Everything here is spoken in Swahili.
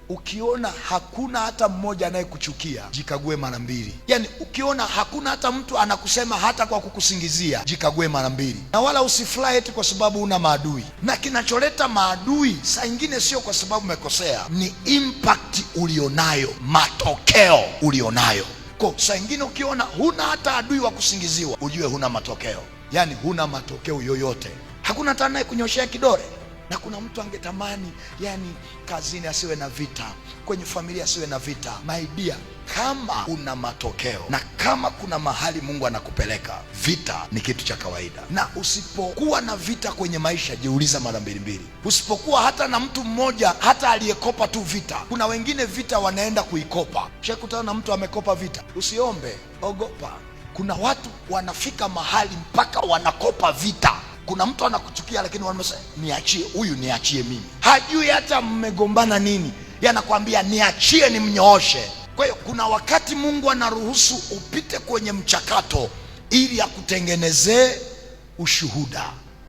ukiona hakuna hata mmoja anayekuchukia, jikague mara mbili. Yani ukiona hakuna hata mtu anakusema hata kwa kukusingizia, jikague mara mbili. Na wala usifurahi eti kwa sababu una maadui. Na kinacholeta maadui saa ingine sio kwa sababu umekosea, ni impact ulionayo, matokeo ulionayo. Kwa saa ingine ukiona huna hata adui wa kusingiziwa, ujue huna matokeo. Yani huna matokeo yoyote, hakuna hata anayekunyoshea kidole. Na kuna mtu angetamani yani kazini asiwe na vita, kwenye familia asiwe na vita. My dear, kama una matokeo na kama kuna mahali Mungu anakupeleka, vita ni kitu cha kawaida. Na usipokuwa na vita kwenye maisha, jiuliza mara mbili. Usipokuwa hata na mtu mmoja hata aliyekopa tu vita. Kuna wengine vita wanaenda kuikopa. Shakutana na mtu amekopa vita, usiombe, ogopa. Kuna watu wanafika mahali mpaka wanakopa vita. Kuna mtu anakuchukia lakini wanasema niachie huyu, niachie mimi. Hajui hata mmegombana nini, yanakwambia niachie nimnyooshe. Kwa hiyo kuna wakati Mungu anaruhusu upite kwenye mchakato ili akutengenezee ushuhuda.